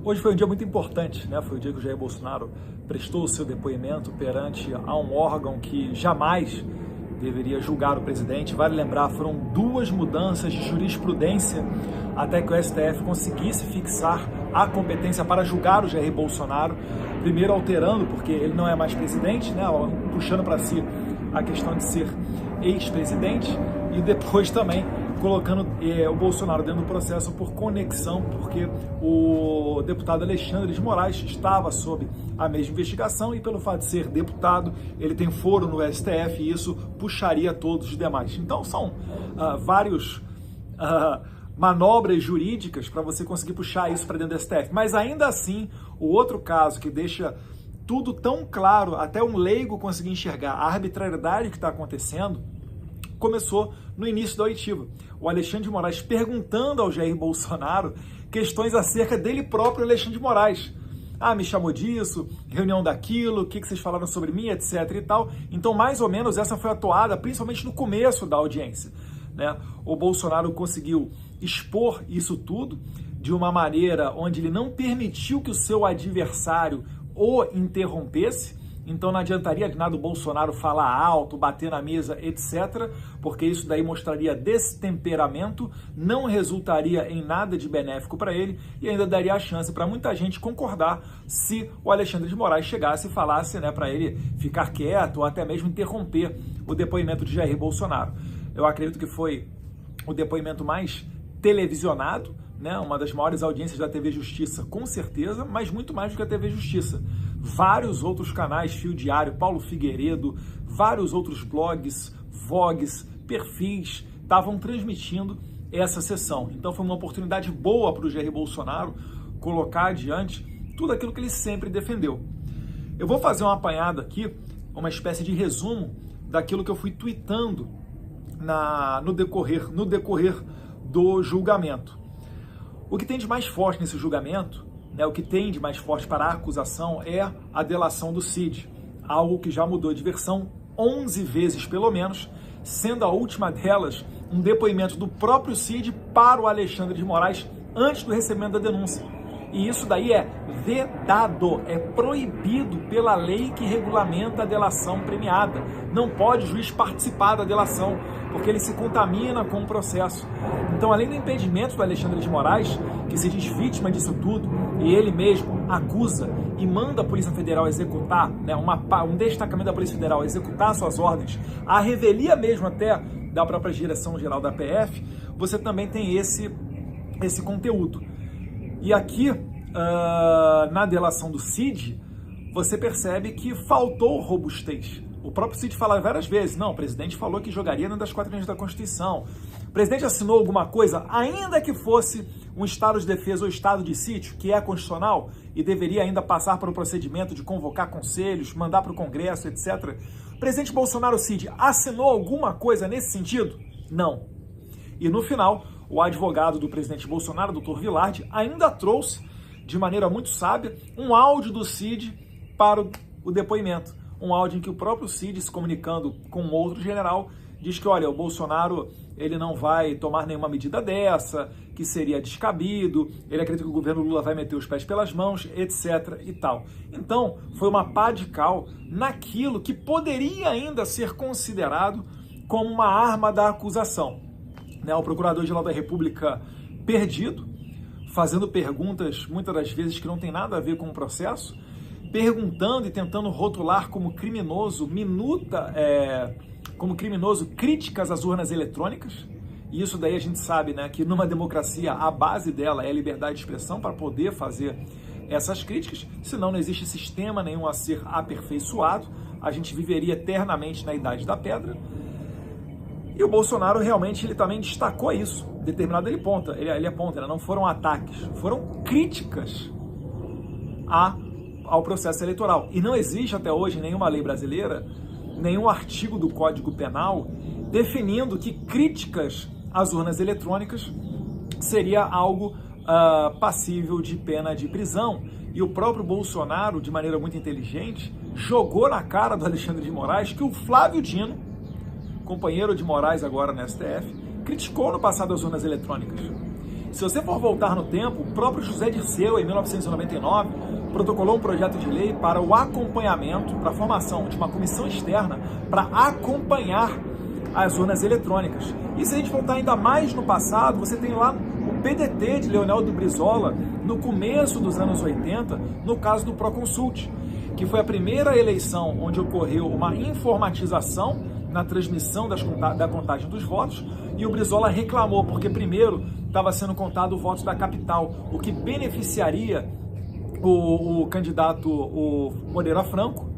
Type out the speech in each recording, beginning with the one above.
Hoje foi um dia muito importante, né? Foi o dia que o Jair Bolsonaro prestou o seu depoimento perante a um órgão que jamais deveria julgar o presidente. Vale lembrar, foram 2 mudanças de jurisprudência até que o STF conseguisse fixar a competência para julgar o Jair Bolsonaro. Primeiro alterando, porque ele não é mais presidente, né? Puxando para si a questão de ser ex-presidente, e depois também colocando o Bolsonaro dentro do processo por conexão, porque o deputado Alexandre de Moraes estava sob a mesma investigação e pelo fato de ser deputado, ele tem foro no STF e isso puxaria todos os demais. Então são vários manobras jurídicas para você conseguir puxar isso para dentro do STF. Mas ainda assim, o outro caso que deixa tudo tão claro, até um leigo conseguir enxergar a arbitrariedade que está acontecendo, começou no início da oitiva. O Alexandre de Moraes perguntando ao Jair Bolsonaro questões acerca dele próprio, Alexandre de Moraes. Me chamou disso, reunião daquilo, o que vocês falaram sobre mim, etc e tal. Então, mais ou menos, essa foi a toada, principalmente no começo da audiência, né? O Bolsonaro conseguiu expor isso tudo de uma maneira onde ele não permitiu que o seu adversário o interrompesse. Então não adiantaria de nada o Bolsonaro falar alto, bater na mesa, etc., porque isso daí mostraria destemperamento, não resultaria em nada de benéfico para ele e ainda daria a chance para muita gente concordar se o Alexandre de Moraes chegasse e falasse, né, para ele ficar quieto ou até mesmo interromper o depoimento de Jair Bolsonaro. Eu acredito que foi o depoimento mais televisionado, né, uma das maiores audiências da TV Justiça, com certeza, mas muito mais do que a TV Justiça. Vários outros canais, Fio Diário, Paulo Figueiredo, vários outros blogs, vlogs, perfis, estavam transmitindo essa sessão. Então foi uma oportunidade boa para o Jair Bolsonaro colocar adiante tudo aquilo que ele sempre defendeu. Eu vou fazer uma apanhada aqui, uma espécie de resumo daquilo que eu fui tweetando no decorrer do julgamento. O que tem de mais forte nesse julgamento, né, o que tem de mais forte para a acusação é a delação do Cid, algo que já mudou de versão 11 vezes pelo menos, sendo a última delas um depoimento do próprio Cid para o Alexandre de Moraes antes do recebimento da denúncia. E isso daí é vedado, é proibido pela lei que regulamenta a delação premiada. Não pode o juiz participar da delação, porque ele se contamina com o processo. Então, além do impedimento do Alexandre de Moraes, que se diz vítima disso tudo, e ele mesmo acusa e manda a Polícia Federal executar, né, um destacamento da Polícia Federal executar suas ordens, a revelia mesmo até da própria Direção-Geral da PF, você também tem esse conteúdo. E aqui, na delação do Cid, você percebe que faltou robustez. O próprio Cid fala várias vezes, não, o presidente falou que jogaria dentro das 4 linhas da Constituição. O presidente assinou alguma coisa, ainda que fosse um estado de defesa ou estado de sítio, que é constitucional e deveria ainda passar para o procedimento de convocar conselhos, mandar para o Congresso, etc. O presidente Bolsonaro Cid assinou alguma coisa nesse sentido? Não. E no final, o advogado do presidente Bolsonaro, Dr. Vilardi, ainda trouxe, de maneira muito sábia, um áudio do Cid para o depoimento. Um áudio em que o próprio Cid, se comunicando com outro general, diz que, olha, o Bolsonaro ele não vai tomar nenhuma medida dessa, que seria descabido, ele acredita que o governo Lula vai meter os pés pelas mãos, etc. e tal. Então, foi uma pá de cal naquilo que poderia ainda ser considerado como uma arma da acusação. O Procurador-Geral da República perdido, fazendo perguntas, muitas das vezes, que não tem nada a ver com o processo, perguntando e tentando rotular como criminoso, como criminoso críticas às urnas eletrônicas. E isso daí a gente sabe, né, que numa democracia a base dela é a liberdade de expressão para poder fazer essas críticas, senão não existe sistema nenhum a ser aperfeiçoado, a gente viveria eternamente na Idade da Pedra. E o Bolsonaro realmente ele também destacou isso. Determinado ele aponta, né? Não foram ataques, foram críticas ao processo eleitoral. E não existe até hoje nenhuma lei brasileira, nenhum artigo do Código Penal definindo que críticas às urnas eletrônicas seria algo passível de pena de prisão. E o próprio Bolsonaro, de maneira muito inteligente, jogou na cara do Alexandre de Moraes que o Flávio Dino, companheiro de Moraes agora no STF, criticou no passado as urnas eletrônicas. Se você for voltar no tempo, o próprio José Dirceu, em 1999, protocolou um projeto de lei para o acompanhamento, para a formação de uma comissão externa para acompanhar as urnas eletrônicas. E se a gente voltar ainda mais no passado, você tem lá o PDT de Leonel Brizola, no começo dos anos 80, no caso do Proconsult, que foi a primeira eleição onde ocorreu uma informatização na transmissão da contagem dos votos, e o Brizola reclamou, porque primeiro estava sendo contado o voto da capital, o que beneficiaria o candidato, o Moreira Franco,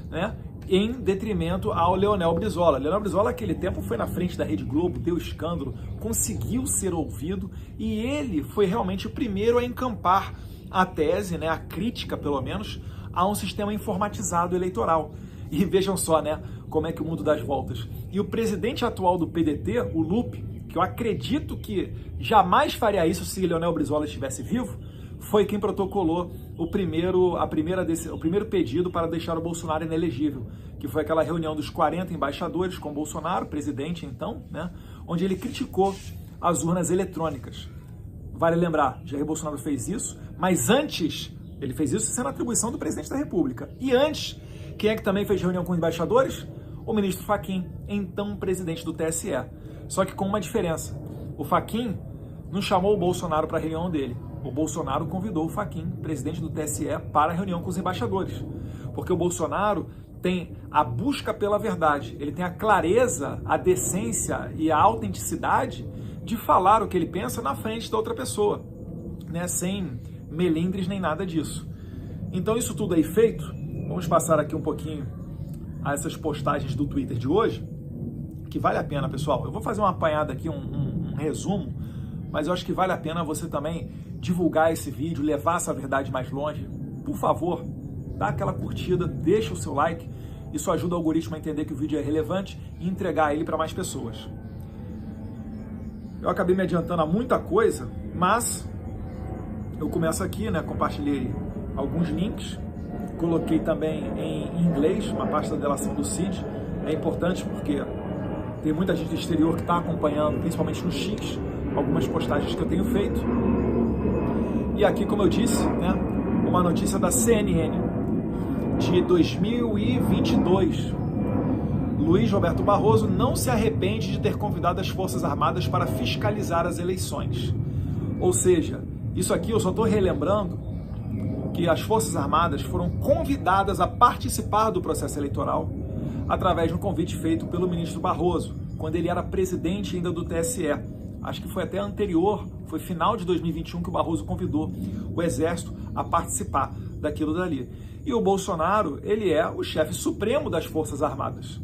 né, em detrimento ao Leonel Brizola. Leonel Brizola, naquele tempo, foi na frente da Rede Globo, deu escândalo, conseguiu ser ouvido, e ele foi realmente o primeiro a encampar a tese, né, a crítica, pelo menos, a um sistema informatizado eleitoral. E vejam só, né, como é que o mundo dá as voltas. E o presidente atual do PDT, o Lupe, que eu acredito que jamais faria isso se Leonel Brizola estivesse vivo, foi quem protocolou o primeiro pedido para deixar o Bolsonaro inelegível, que foi aquela reunião dos 40 embaixadores com o Bolsonaro, presidente então, né, onde ele criticou as urnas eletrônicas. Vale lembrar, Jair Bolsonaro fez isso, mas antes, ele fez isso sendo atribuição do presidente da República. E antes, quem é que também fez reunião com os embaixadores? O ministro Fachin, então presidente do TSE. Só que com uma diferença. O Fachin não chamou o Bolsonaro para a reunião dele. O Bolsonaro convidou o Fachin, presidente do TSE, para a reunião com os embaixadores. Porque o Bolsonaro tem a busca pela verdade, ele tem a clareza, a decência e a autenticidade de falar o que ele pensa na frente da outra pessoa, né? Sem melindres nem nada disso. Então isso tudo aí feito, vamos passar aqui um pouquinho a essas postagens do Twitter de hoje, que vale a pena, pessoal. Eu vou fazer uma apanhada aqui, um resumo, mas eu acho que vale a pena você também divulgar esse vídeo, levar essa verdade mais longe. Por favor, dá aquela curtida, deixa o seu like, isso ajuda o algoritmo a entender que o vídeo é relevante e entregar ele para mais pessoas. Eu acabei me adiantando a muita coisa, mas eu começo aqui, né? Compartilhei alguns links, coloquei também em inglês uma parte da delação do Cid. É importante porque tem muita gente do exterior que está acompanhando, principalmente no X, algumas postagens que eu tenho feito. E aqui, como eu disse, né, uma notícia da CNN de 2022. Luiz Roberto Barroso não se arrepende de ter convidado as Forças Armadas para fiscalizar as eleições. Ou seja, isso aqui eu só estou relembrando que as Forças Armadas foram convidadas a participar do processo eleitoral através de um convite feito pelo ministro Barroso, quando ele era presidente ainda do TSE. Acho que foi até anterior, foi final de 2021 que o Barroso convidou o Exército a participar daquilo dali. E o Bolsonaro, ele é o chefe supremo das Forças Armadas.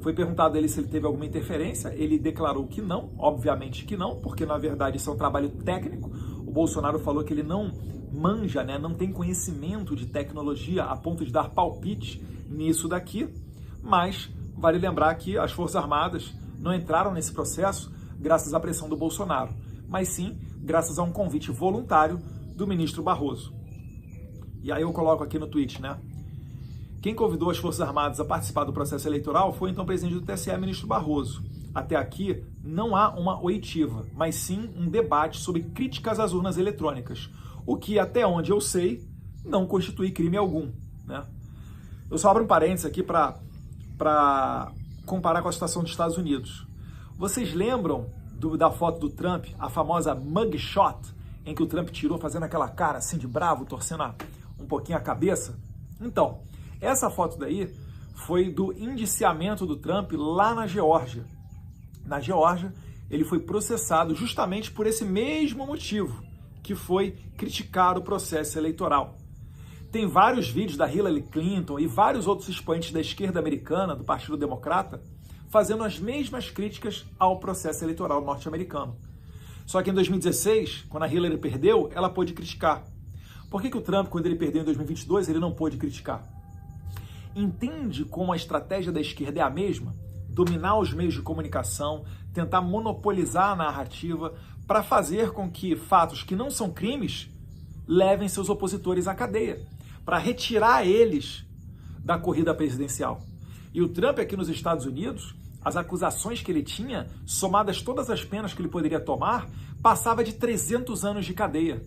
Foi perguntado a ele se ele teve alguma interferência, ele declarou que não, obviamente que não, porque na verdade isso é um trabalho técnico. O Bolsonaro falou que ele não manja, né, não tem conhecimento de tecnologia a ponto de dar palpite nisso daqui, mas vale lembrar que as Forças Armadas não entraram nesse processo graças à pressão do Bolsonaro, mas sim graças a um convite voluntário do ministro Barroso. E aí eu coloco aqui no tweet, né? Quem convidou as Forças Armadas a participar do processo eleitoral foi então o presidente do TSE, ministro Barroso. Até aqui não há uma oitiva, mas sim um debate sobre críticas às urnas eletrônicas, o que, até onde eu sei, não constitui crime algum, né? Eu só abro um parênteses aqui para comparar com a situação dos Estados Unidos. Vocês lembram da foto do Trump, a famosa mugshot, em que o Trump tirou fazendo aquela cara assim de bravo, torcendo um pouquinho a cabeça? Então, essa foto daí foi do indiciamento do Trump lá na Geórgia. Na Geórgia, ele foi processado justamente por esse mesmo motivo, que foi criticar o processo eleitoral. Tem vários vídeos da Hillary Clinton e vários outros expoentes da esquerda americana, do Partido Democrata, fazendo as mesmas críticas ao processo eleitoral norte-americano. Só que em 2016, quando a Hillary perdeu, ela pôde criticar. Por que o Trump, quando ele perdeu em 2022, ele não pôde criticar? Entende como a estratégia da esquerda é a mesma? Dominar os meios de comunicação, tentar monopolizar a narrativa para fazer com que fatos que não são crimes levem seus opositores à cadeia, para retirar eles da corrida presidencial. E o Trump aqui nos Estados Unidos, as acusações que ele tinha, somadas todas as penas que ele poderia tomar, passava de 300 anos de cadeia.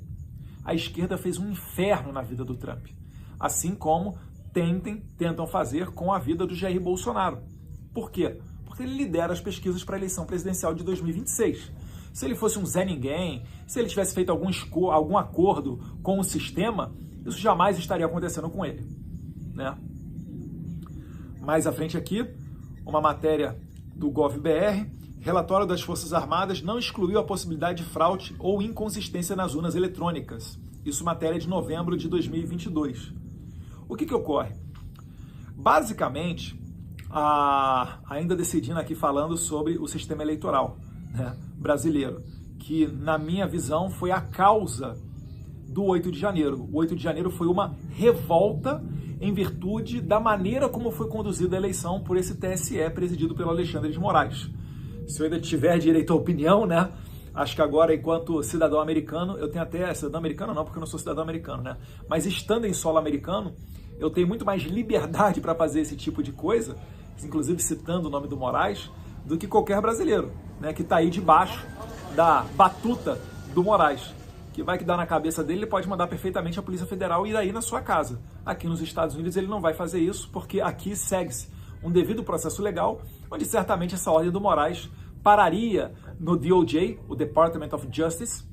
A esquerda fez um inferno na vida do Trump, assim como tentam fazer com a vida do Jair Bolsonaro. Por quê? Porque ele lidera as pesquisas para a eleição presidencial de 2026. Se ele fosse um Zé Ninguém, se ele tivesse feito algum acordo com o sistema, isso jamais estaria acontecendo com ele, né? Mais à frente aqui, uma matéria do GovBR, relatório das Forças Armadas não excluiu a possibilidade de fraude ou inconsistência nas urnas eletrônicas. Isso matéria de novembro de 2022. O que ocorre? Basicamente, ainda decidindo aqui falando sobre o sistema eleitoral, né, brasileiro, que na minha visão foi a causa do 8 de janeiro. O 8 de janeiro foi uma revolta em virtude da maneira como foi conduzida a eleição por esse TSE presidido pelo Alexandre de Moraes. Se eu ainda tiver direito à opinião, né? Acho que agora, enquanto cidadão americano, eu tenho até... Cidadão americano não, porque eu não sou cidadão americano, né? Mas estando em solo americano, eu tenho muito mais liberdade para fazer esse tipo de coisa, inclusive citando o nome do Moraes, do que qualquer brasileiro, né? Que está aí debaixo da batuta do Moraes. Que vai que dá na cabeça dele, ele pode mandar perfeitamente a Polícia Federal ir aí na sua casa. Aqui nos Estados Unidos ele não vai fazer isso, porque aqui segue-se um devido processo legal, onde certamente essa ordem do Moraes pararia no DOJ, o Department of Justice,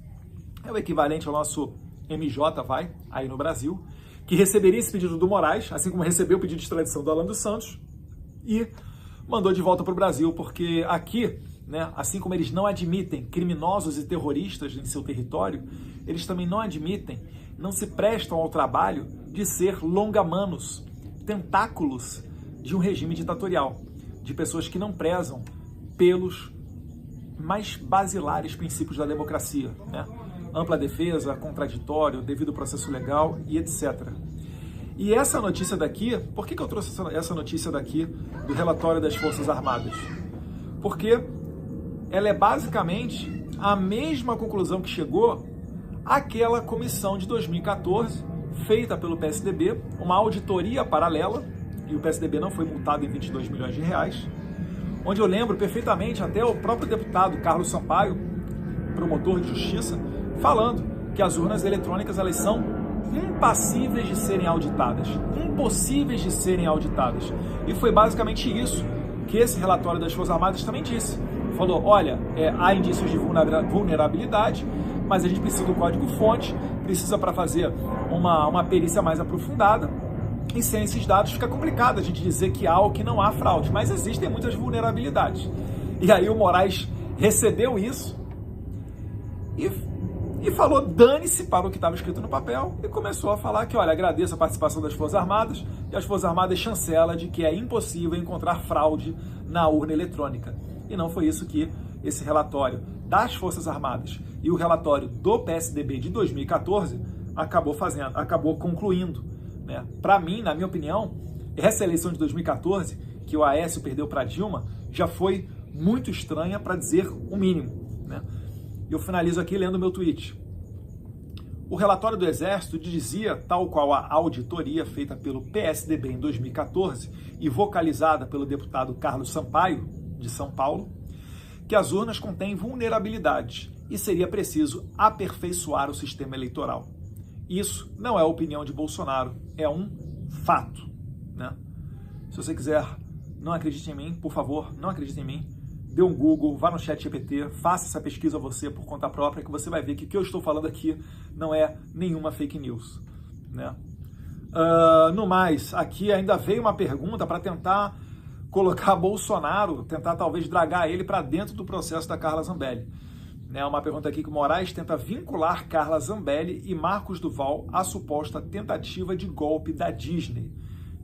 é o equivalente ao nosso MJ, aí no Brasil, que receberia esse pedido do Moraes, assim como recebeu o pedido de extradição do Alan dos Santos, e mandou de volta para o Brasil, porque aqui, né, assim como eles não admitem criminosos e terroristas em seu território, eles também não admitem, não se prestam ao trabalho de ser longamanos, tentáculos de um regime ditatorial, de pessoas que não prezam pelos mais basilares princípios da democracia, né? Ampla defesa, contraditório, devido processo legal e etc. E essa notícia daqui, por que eu trouxe essa notícia daqui do relatório das Forças Armadas? Porque ela é basicamente a mesma conclusão que chegou àquela comissão de 2014, feita pelo PSDB, uma auditoria paralela, e o PSDB não foi multado em 22 milhões de reais, onde eu lembro perfeitamente até o próprio deputado Carlos Sampaio, promotor de justiça, falando que as urnas eletrônicas elas são impassíveis de serem auditadas, impossíveis de serem auditadas. E foi basicamente isso que esse relatório das Forças Armadas também disse. Falou, olha, há indícios de vulnerabilidade, mas a gente precisa do código-fonte, precisa para fazer uma perícia mais aprofundada, e sem esses dados fica complicado a gente dizer que há ou que não há fraude, mas existem muitas vulnerabilidades. E aí o Moraes recebeu isso e falou dane-se para o que estava escrito no papel e começou a falar que, olha, agradeço a participação das Forças Armadas e as Forças Armadas chancela de que é impossível encontrar fraude na urna eletrônica. E não foi isso que esse relatório das Forças Armadas e o relatório do PSDB de 2014 acabou concluindo, né? Para mim, na minha opinião, essa eleição de 2014, que o Aécio perdeu para Dilma, já foi muito estranha, para dizer o mínimo, né? Eu finalizo aqui lendo meu tweet. O relatório do Exército dizia, tal qual a auditoria feita pelo PSDB em 2014 e vocalizada pelo deputado Carlos Sampaio, de São Paulo, que as urnas contêm vulnerabilidades e seria preciso aperfeiçoar o sistema eleitoral. Isso não é opinião de Bolsonaro, é um fato, né? Se você quiser, não acredite em mim, por favor, não acredite em mim, dê um Google, vá no ChatGPT, faça essa pesquisa você por conta própria, que você vai ver que o que eu estou falando aqui não é nenhuma fake news, né? No mais, aqui ainda veio uma pergunta para tentar colocar Bolsonaro, tentar talvez dragar ele para dentro do processo da Carla Zambelli. Né, uma pergunta aqui que o Moraes tenta vincular Carla Zambelli e Marcos Duval à suposta tentativa de golpe da Disney.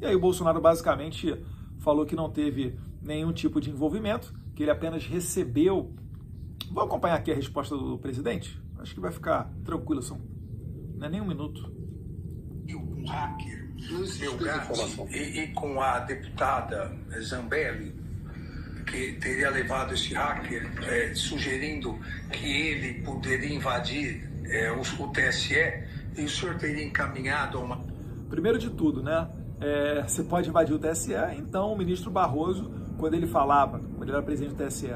E aí o Bolsonaro basicamente falou que não teve nenhum tipo de envolvimento, que ele apenas recebeu... Vou acompanhar aqui a resposta do presidente? Acho que vai ficar tranquilo, não é nem um minuto. Um hacker, e com a deputada Zambelli, que teria levado esse hacker, sugerindo que ele poderia invadir o TSE, e o senhor teria encaminhado a uma... Primeiro de tudo, né? Você pode invadir o TSE, então o ministro Barroso, quando ele falava, quando ele era presidente do TSE,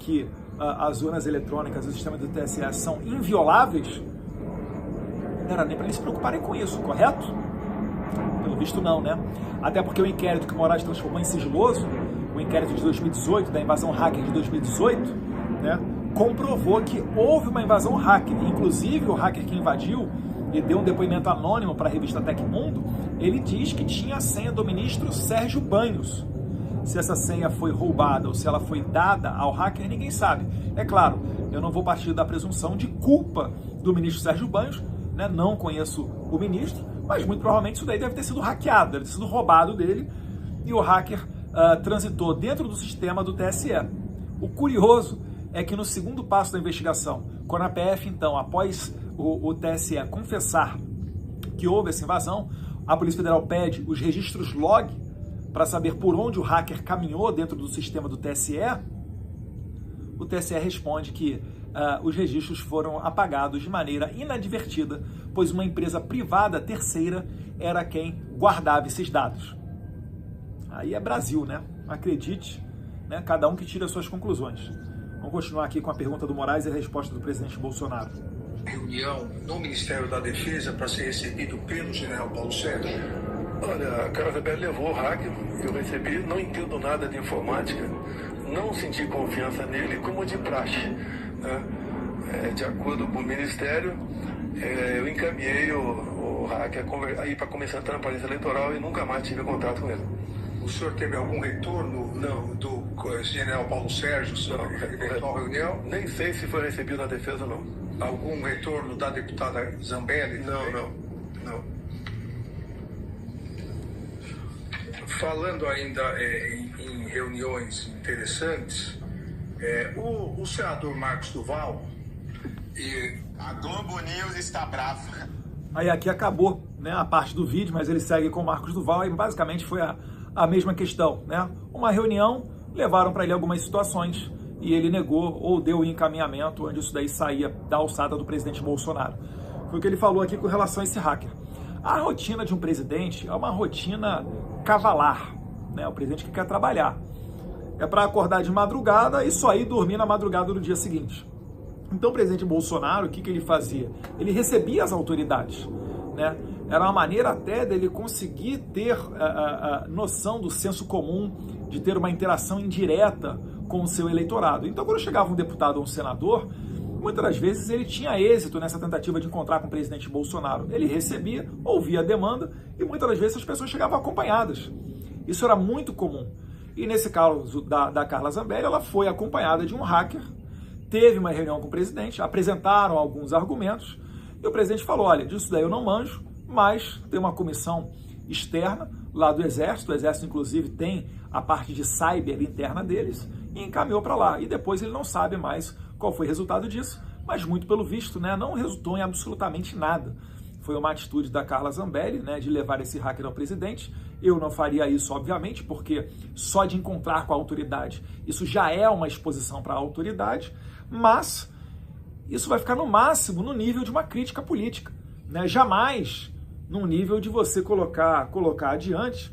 que as urnas eletrônicas, o sistema do TSE são invioláveis, não era nem para eles se preocuparem com isso, correto? Pelo visto não, né? Até porque o inquérito que o Moraes transformou em sigiloso, o inquérito de 2018, da invasão hacker de 2018, né, comprovou que houve uma invasão hacker. Inclusive, o hacker que invadiu e deu um depoimento anônimo para a revista Tecmundo, ele diz que tinha a senha do ministro Sérgio Banhos. Se essa senha foi roubada ou se ela foi dada ao hacker, ninguém sabe. É claro, eu não vou partir da presunção de culpa do ministro Sérgio Banhos, né? Não conheço o ministro, mas muito provavelmente isso daí deve ter sido hackeado, deve ter sido roubado dele, e o hacker transitou dentro do sistema do TSE. O curioso é que no segundo passo da investigação, quando a PF, então, após o TSE confessar que houve essa invasão, a Polícia Federal pede os registros log para saber por onde o hacker caminhou dentro do sistema do TSE, o TSE responde que os registros foram apagados de maneira inadvertida, pois uma empresa privada terceira era quem guardava esses dados. Aí é Brasil, né? Acredite, né? Cada um que tira as suas conclusões. Vamos continuar aqui com a pergunta do Moraes e a resposta do presidente Bolsonaro. Reunião no Ministério da Defesa para ser recebido pelo general Paulo Sérgio? Olha, a Carla Zambelli levou o hacker, eu recebi, não entendo nada de informática, não senti confiança nele como de praxe, né? De acordo com o Ministério, eu encaminhei o hacker aí para começar a transparência eleitoral e nunca mais tive contato com ele. O senhor teve algum retorno do general Paulo Sérgio sobre a eventual reunião? Nem sei se foi recebido na defesa ou não. Algum retorno da deputada Zambelli? Não. Falando ainda em reuniões interessantes, o senador Marcos Duval e a Globo News está brava. Aí aqui acabou, né, a parte do vídeo, mas ele segue com o Marcos Duval e basicamente foi a mesma questão, né? Uma reunião, levaram para ele algumas situações e ele negou ou deu o encaminhamento onde isso daí saía da alçada do presidente Bolsonaro. Foi o que ele falou aqui com relação a esse hacker. A rotina de um presidente é uma rotina cavalar, né? O presidente que quer trabalhar. É para acordar de madrugada e só ir dormir na madrugada do dia seguinte. Então o presidente Bolsonaro, o que ele fazia? Ele recebia as autoridades, né? Era uma maneira até dele conseguir ter a noção do senso comum, de ter uma interação indireta com o seu eleitorado. Então quando chegava um deputado ou um senador, muitas das vezes ele tinha êxito nessa tentativa de encontrar com o presidente Bolsonaro. Ele recebia, ouvia a demanda e muitas das vezes as pessoas chegavam acompanhadas. Isso era muito comum. E nesse caso da Carla Zambelli, ela foi acompanhada de um hacker, teve uma reunião com o presidente, apresentaram alguns argumentos e o presidente falou, olha, disso daí eu não manjo, mas tem uma comissão externa lá do Exército, o Exército inclusive tem a parte de cyber interna deles, e encaminhou para lá. E depois ele não sabe mais qual foi o resultado disso, mas muito pelo visto, né, não resultou em absolutamente nada. Foi uma atitude da Carla Zambelli, né, de levar esse hacker ao presidente. Eu não faria isso, obviamente, porque só de encontrar com a autoridade, isso já é uma exposição para a autoridade, mas isso vai ficar no máximo no nível de uma crítica política, né? Jamais num nível de você colocar adiante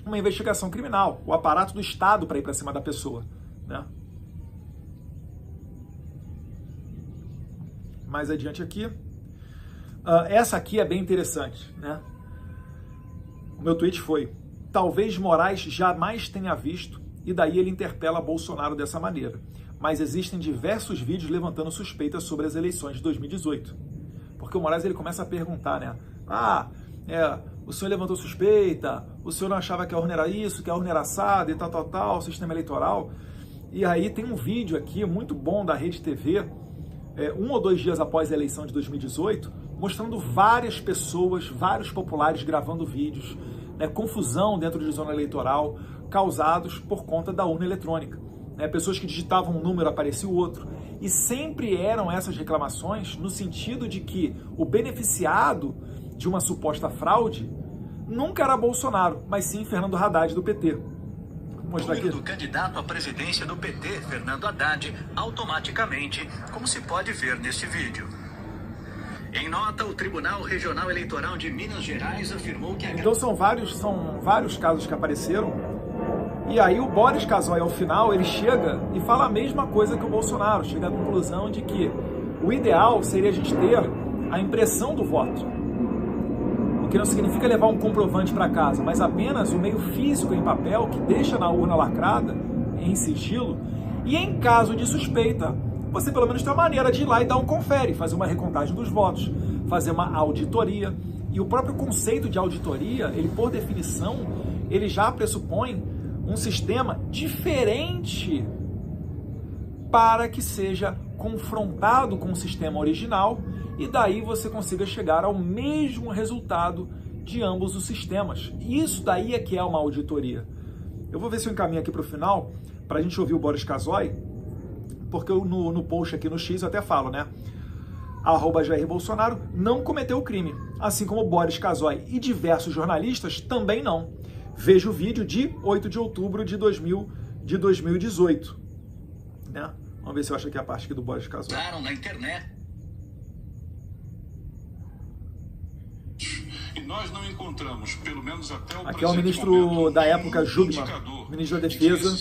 uma investigação criminal, o aparato do Estado para ir para cima da pessoa, né? Mais adiante aqui, essa aqui é bem interessante, né? O meu tweet foi, talvez Moraes jamais tenha visto, e daí ele interpela Bolsonaro dessa maneira, mas existem diversos vídeos levantando suspeitas sobre as eleições de 2018. Porque o Moraes ele começa a perguntar, né? O senhor levantou suspeita, o senhor não achava que a urna era isso, que a urna era assada e tal, sistema eleitoral. E aí tem um vídeo aqui muito bom da Rede TV, 1 ou 2 dias após a eleição de 2018, mostrando várias pessoas, vários populares gravando vídeos, né, confusão dentro de zona eleitoral, causados por conta da urna eletrônica. Né, pessoas que digitavam um número, aparecia o outro. E sempre eram essas reclamações no sentido de que o beneficiado de uma suposta fraude nunca era Bolsonaro, mas sim Fernando Haddad do PT. Vou mostrar aqui. Do candidato à presidência do PT, Fernando Haddad, automaticamente, como se pode ver neste vídeo. Em nota, o Tribunal Regional Eleitoral de Minas Gerais afirmou que Então são vários casos que apareceram E aí o Boris Casoy, ao final, ele chega e fala a mesma coisa que o Bolsonaro, chega à conclusão de que o ideal seria a gente ter a impressão do voto. O que não significa levar um comprovante para casa, mas apenas o meio físico em papel que deixa na urna lacrada, em sigilo, e em caso de suspeita, você pelo menos tem uma maneira de ir lá e dar um confere, fazer uma recontagem dos votos, fazer uma auditoria. E o próprio conceito de auditoria, ele por definição, ele já pressupõe um sistema diferente para que seja confrontado com o sistema original e daí você consiga chegar ao mesmo resultado de ambos os sistemas. Isso daí é que é uma auditoria. Eu vou ver se eu encaminho aqui para o final, para a gente ouvir o Boris Casoy, porque eu, no post aqui no X eu até falo, né? @Jair Bolsonaro não cometeu o crime, assim como Boris Casoy e diversos jornalistas também não. Veja o vídeo de 8 de outubro de 2018. Né? Vamos ver se eu acho aqui a parte aqui do Boris Casoy. Na internet. E nós não encontramos, pelo menos até o aqui é o ministro da época, Jugman, ministro da Defesa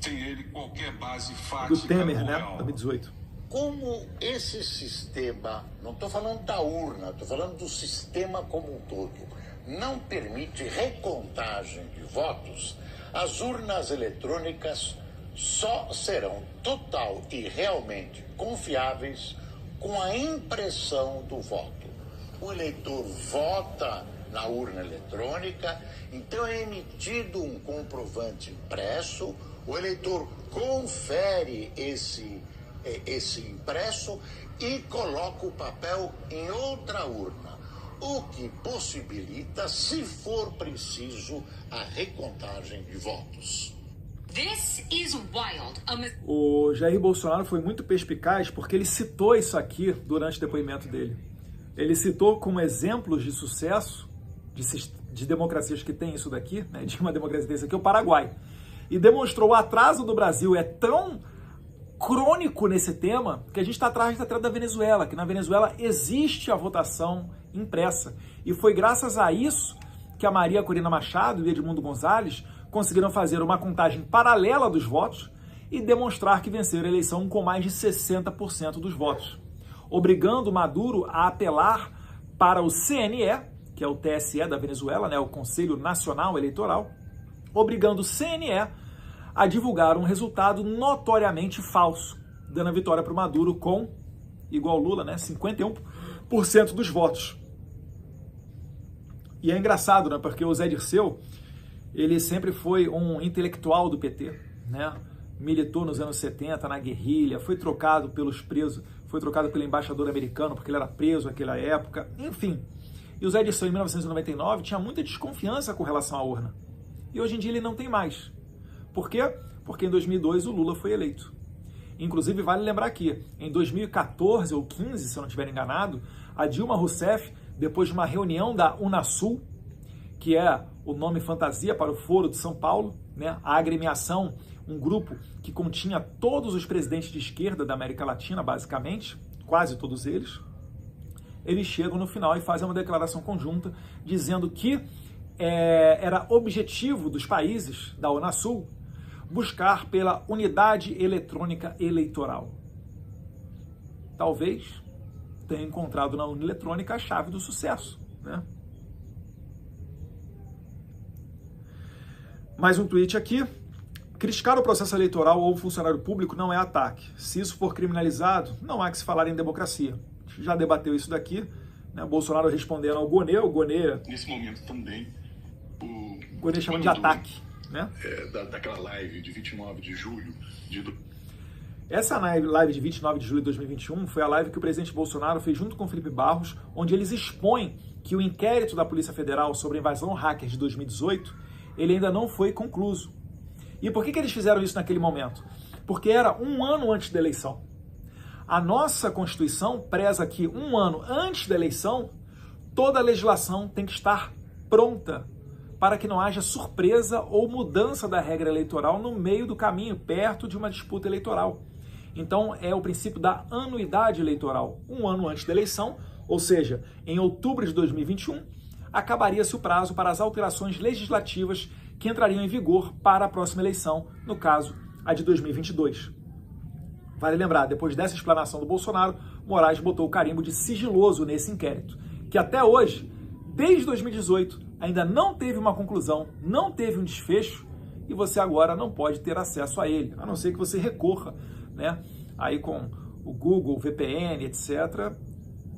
tem ele qualquer base do Temer, né, 2018. Como esse sistema, não estou falando da urna, estou falando do sistema como um todo, não permite recontagem de votos, as urnas eletrônicas só serão total e realmente confiáveis com a impressão do voto. O eleitor vota na urna eletrônica, então é emitido um comprovante impresso, o eleitor confere esse impresso e coloca o papel em outra urna, o que possibilita, se for preciso, a recontagem de votos. This is wild. O Jair Bolsonaro foi muito perspicaz porque ele citou isso aqui durante o depoimento dele. Ele citou como exemplos de sucesso de democracias que tem isso daqui, né, de uma democracia desse aqui, o Paraguai. E demonstrou o atraso do Brasil é tão crônico nesse tema que a gente está atrás da Venezuela, que na Venezuela existe a votação impressa. E foi graças a isso que a Maria Corina Machado e o Edmundo Gonzalez conseguiram fazer uma contagem paralela dos votos e demonstrar que venceram a eleição com mais de 60% dos votos, obrigando Maduro a apelar para o CNE, que é o TSE da Venezuela, né, o Conselho Nacional Eleitoral, obrigando o CNE a divulgar um resultado notoriamente falso, dando a vitória para o Maduro com, igual Lula, né, 51% dos votos. E é engraçado, né, porque o Zé Dirceu, ele sempre foi um intelectual do PT, né, militou nos anos 70 na guerrilha, foi trocado pelos presos, foi trocado pelo embaixador americano porque ele era preso naquela época, enfim. E o Zé Dirceu, em 1999, tinha muita desconfiança com relação à urna. E hoje em dia ele não tem mais. Por quê? Porque em 2002 o Lula foi eleito. Inclusive, vale lembrar que em 2014 ou 15, se eu não estiver enganado, a Dilma Rousseff, depois de uma reunião da Unasul, que é o nome fantasia para o Foro de São Paulo, né, a agremiação, um grupo que continha todos os presidentes de esquerda da América Latina, basicamente, quase todos eles, eles chegam no final e fazem uma declaração conjunta dizendo que era objetivo dos países da Unasul buscar pela unidade eletrônica eleitoral. Talvez tenha encontrado na urna eletrônica a chave do sucesso, né? Mais um tweet aqui. Criticar o processo eleitoral ou o funcionário público não é ataque. Se isso for criminalizado, não há que se falar em democracia. A gente já debateu isso daqui, né? Bolsonaro respondendo ao Gonê, o Gonê... Nesse momento também, o Gonê chamando de ataque, né? Daquela live de 29 de julho de... Essa live de 29 de julho de 2021 foi a live que o presidente Bolsonaro fez junto com Felipe Barros, onde eles expõem que o inquérito da Polícia Federal sobre a invasão hacker de 2018, ele ainda não foi concluso. E por que eles fizeram isso naquele momento? Porque era um ano antes da eleição. A nossa Constituição preza que um ano antes da eleição, toda a legislação tem que estar pronta para que não haja surpresa ou mudança da regra eleitoral no meio do caminho, perto de uma disputa eleitoral. Então, é o princípio da anuidade eleitoral. Um ano antes da eleição, ou seja, em outubro de 2021, acabaria-se o prazo para as alterações legislativas que entrariam em vigor para a próxima eleição, no caso, a de 2022. Vale lembrar, depois dessa explanação do Bolsonaro, Moraes botou o carimbo de sigiloso nesse inquérito, que até hoje, desde 2018, ainda não teve uma conclusão, não teve um desfecho, e você agora não pode ter acesso a ele, a não ser que você recorra, né, aí com o Google, VPN, etc.,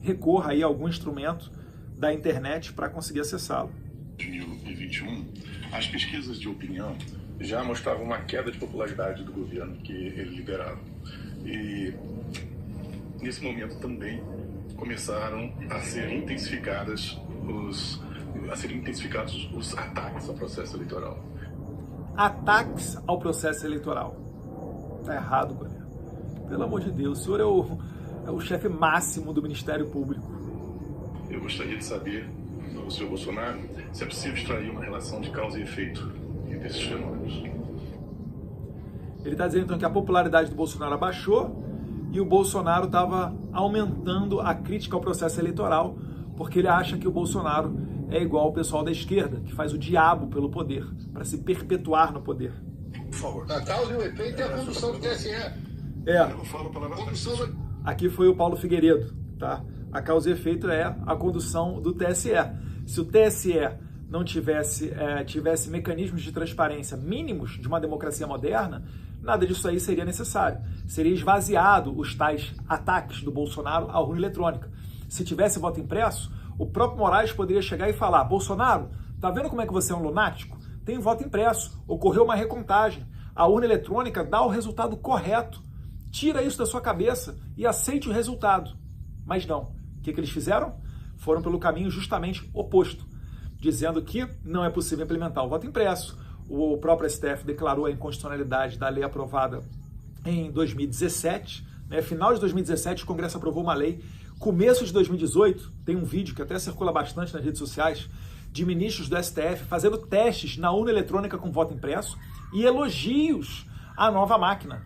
recorra aí a algum instrumento da internet para conseguir acessá-lo. Em 2021, as pesquisas de opinião já mostravam uma queda de popularidade do governo que ele liderava. E nesse momento também começaram a ser intensificados os ataques ao processo eleitoral. Ataques ao processo eleitoral. Tá errado, galera. Pelo amor de Deus, o senhor é o chefe máximo do Ministério Público. Eu gostaria de saber, do senhor Bolsonaro, se é possível extrair uma relação de causa e efeito entre esses fenômenos. Ele está dizendo então que a popularidade do Bolsonaro abaixou e o Bolsonaro estava aumentando a crítica ao processo eleitoral porque ele acha que o Bolsonaro é igual ao pessoal da esquerda, que faz o diabo pelo poder, para se perpetuar no poder. Por favor. A causa e o efeito é a condução do TSE. Aqui foi o Paulo Figueiredo, tá? A causa e efeito é a condução do TSE. Se o TSE não tivesse mecanismos de transparência mínimos de uma democracia moderna, nada disso aí seria necessário. Seria esvaziado os tais ataques do Bolsonaro à urna eletrônica. Se tivesse voto impresso, o próprio Moraes poderia chegar e falar: Bolsonaro, tá vendo como é que você é um lunático? Tem voto impresso, ocorreu uma recontagem, a urna eletrônica dá o resultado correto. Tira isso da sua cabeça e aceite o resultado. Mas não. O que eles fizeram? Foram pelo caminho justamente oposto, dizendo que não é possível implementar o voto impresso. O próprio STF declarou a inconstitucionalidade da lei aprovada em 2017. Né? Final de 2017, o Congresso aprovou uma lei. Começo de 2018, tem um vídeo que até circula bastante nas redes sociais, de ministros do STF fazendo testes na urna eletrônica com voto impresso e elogios à nova máquina,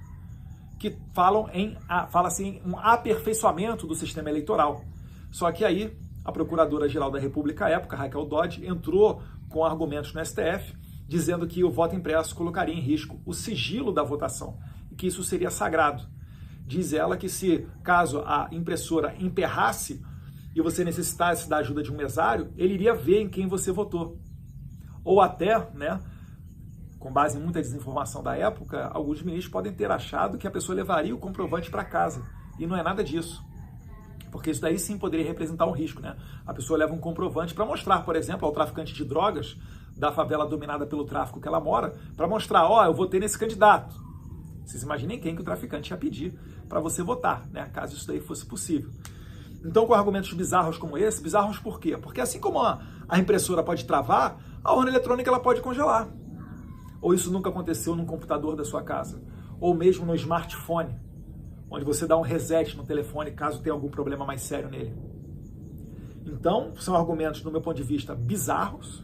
que fala-se em um aperfeiçoamento do sistema eleitoral. Só que aí, a Procuradora-Geral da República à época, Raquel Dodge, entrou com argumentos no STF, dizendo que o voto impresso colocaria em risco o sigilo da votação e que isso seria sagrado. Diz ela que se, caso a impressora emperrasse e você necessitasse da ajuda de um mesário, ele iria ver em quem você votou. Ou até, né, com base em muita desinformação da época, alguns ministros podem ter achado que a pessoa levaria o comprovante para casa. E não é nada disso. Porque isso daí sim poderia representar um risco, né? A pessoa leva um comprovante para mostrar, por exemplo, ao traficante de drogas da favela dominada pelo tráfico que ela mora, para mostrar: ó, eu votei nesse candidato. Vocês imaginem quem que o traficante ia pedir para você votar, né? Caso isso daí fosse possível. Então, com argumentos bizarros como esse, bizarros por quê? Porque assim como a impressora pode travar, a urna eletrônica ela pode congelar. Ou isso nunca aconteceu num computador da sua casa, ou mesmo no smartphone, onde você dá um reset no telefone caso tenha algum problema mais sério nele. Então, são argumentos, do meu ponto de vista, bizarros,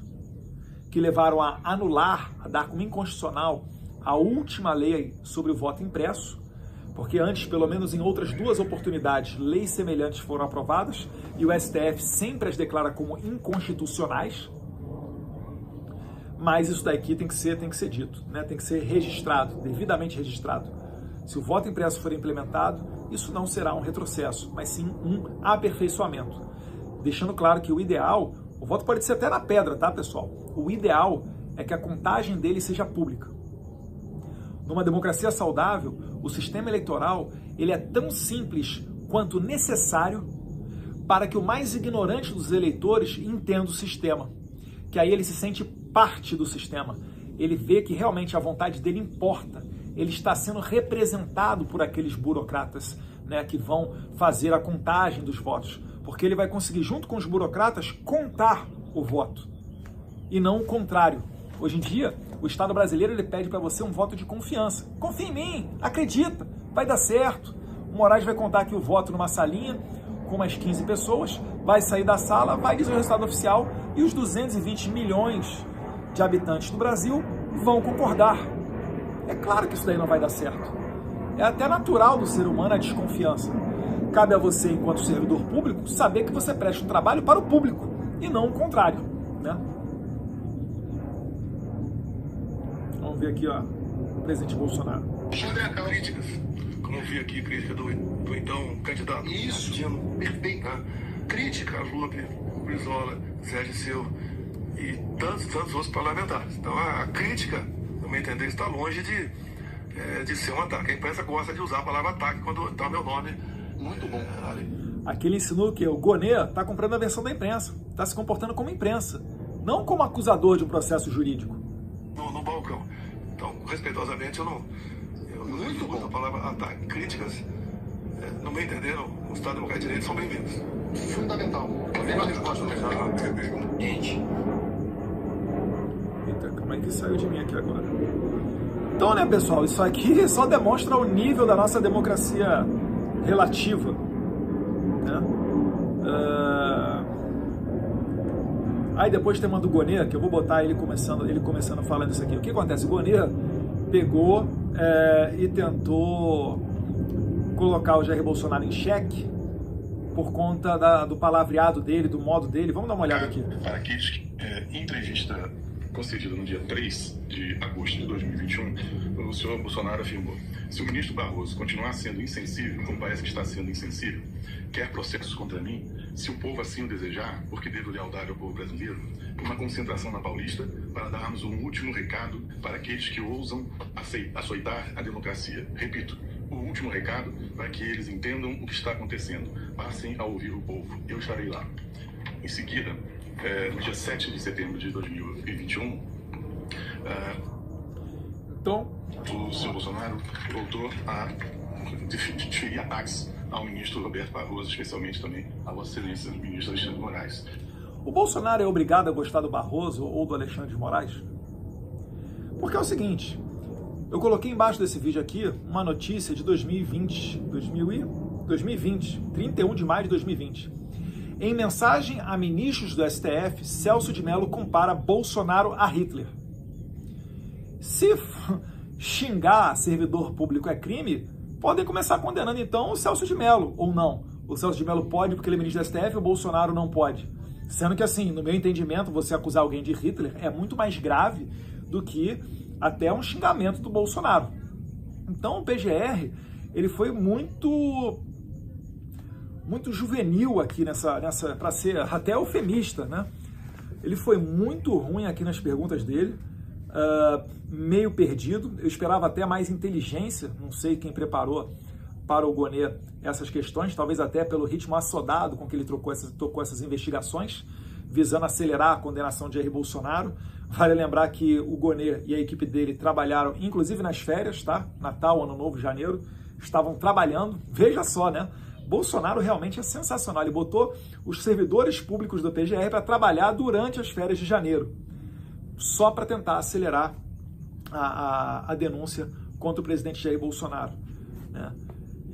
que levaram a anular, a dar como inconstitucional a última lei sobre o voto impresso, porque antes, pelo menos em outras 2 oportunidades, leis semelhantes foram aprovadas e o STF sempre as declara como inconstitucionais. Mas isso daqui tem que ser dito, né? Tem que ser registrado, devidamente registrado. Se o voto impresso for implementado, isso não será um retrocesso, mas sim um aperfeiçoamento. Deixando claro que o ideal, o voto pode ser até na pedra, tá, pessoal? O ideal é que a contagem dele seja pública. Numa democracia saudável, o sistema eleitoral ele é tão simples quanto necessário para que o mais ignorante dos eleitores entenda o sistema. Que aí ele se sente parte do sistema. Ele vê que realmente a vontade dele importa. Ele está sendo representado por aqueles burocratas, né, que vão fazer a contagem dos votos. Porque ele vai conseguir, junto com os burocratas, contar o voto. E não o contrário. Hoje em dia, o Estado brasileiro ele pede para você um voto de confiança. Confia em mim, acredita, vai dar certo. O Moraes vai contar aqui o voto numa salinha com umas 15 pessoas, vai sair da sala, vai dizer o resultado oficial e os 220 milhões de habitantes do Brasil vão concordar. É claro que isso daí não vai dar certo. É até natural do ser humano a desconfiança. Cabe a você, enquanto servidor público, saber que você presta um trabalho para o público e não o contrário, né? ver aqui, ó, o presidente Bolsonaro. Críticas, como eu vi aqui, crítica do então candidato. Isso, perfeito. Crítica a Lula, Brizola, Zé Dirceu e tantos outros parlamentares. Então a crítica, no meu entender, está longe de ser um ataque. A imprensa gosta de usar a palavra ataque quando está meu nome. Muito bom. Aqui ele ensinou que o Gonê está comprando a versão da imprensa, está se comportando como imprensa, não como acusador de um processo jurídico. No balcão. Então, respeitosamente, eu não uso a palavra ataque. Críticas, no meu entender, no Estado Democrático de Direito, são bem-vindas. fundamental. Também uma resposta Gente. Eita, calma aí que saiu de mim aqui agora. Então, né, pessoal, isso aqui só demonstra o nível da nossa democracia relativa, né? Aí depois tem uma do Gonê, que eu vou botar ele começando falando isso aqui. O que acontece? O Gonê pegou e tentou colocar o Jair Bolsonaro em xeque por conta do palavreado dele, do modo dele. Vamos dar uma olhada aqui. Para aqueles que, em entrevista concedida no dia 3 de agosto de 2021, o senhor Bolsonaro afirmou: se o ministro Barroso continuar sendo insensível, como parece que está sendo insensível, quer processos contra mim, se o povo assim o desejar, porque devo lealdade ao povo brasileiro, uma concentração na Paulista para darmos um último recado para aqueles que ousam açoitar a democracia. Repito, o último recado para que eles entendam o que está acontecendo. Passem a ouvir o povo. Eu estarei lá. Em seguida, no dia 7 de setembro de 2021, então, o senhor Bolsonaro voltou a desferir ataques ao ministro Roberto Barroso, especialmente também a Vossa Excelência, o ministro Alexandre de Moraes. O Bolsonaro é obrigado a gostar do Barroso ou do Alexandre de Moraes? Porque é o seguinte, eu coloquei embaixo desse vídeo aqui uma notícia de 2020, 31 de maio de 2020. Em mensagem a ministros do STF, Celso de Mello compara Bolsonaro a Hitler. Se xingar servidor público é crime, podem começar condenando então o Celso de Mello, ou não. O Celso de Mello pode porque ele é ministro do STF, o Bolsonaro não pode. Sendo que assim, no meu entendimento, você acusar alguém de Hitler é muito mais grave do que até um xingamento do Bolsonaro. Então o PGR, ele foi muito juvenil aqui para ser até eufemista, né? Ele foi muito ruim aqui nas perguntas dele, meio perdido. Eu esperava até mais inteligência, não sei quem preparou para o Gonê essas questões, talvez até pelo ritmo assodado com que ele tocou essas investigações, visando acelerar a condenação de Jair Bolsonaro. Vale lembrar que o Gonê e a equipe dele trabalharam, inclusive nas férias, tá? Natal, Ano Novo, Janeiro, estavam trabalhando. Veja só, né? Bolsonaro realmente é sensacional. Ele botou os servidores públicos do PGR para trabalhar durante as férias de janeiro, só para tentar acelerar a denúncia contra o presidente Jair Bolsonaro, né?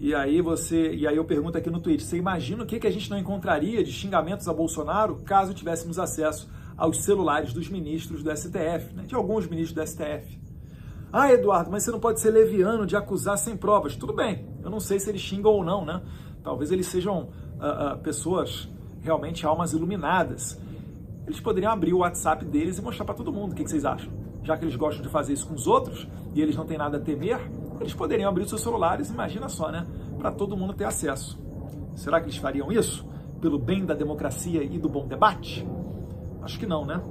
E aí eu pergunto aqui no Twitter, você imagina o que a gente não encontraria de xingamentos a Bolsonaro caso tivéssemos acesso aos celulares dos ministros do STF, né? De alguns ministros do STF. Ah, Eduardo, mas você não pode ser leviano de acusar sem provas. Tudo bem, eu não sei se eles xingam ou não, né? Talvez eles sejam pessoas realmente almas iluminadas. Eles poderiam abrir o WhatsApp deles e mostrar para todo mundo. O que vocês acham? Já que eles gostam de fazer isso com os outros e eles não têm nada a temer, eles poderiam abrir seus celulares, imagina só, né? Para todo mundo ter acesso. Será que eles fariam isso? Pelo bem da democracia e do bom debate? Acho que não, né?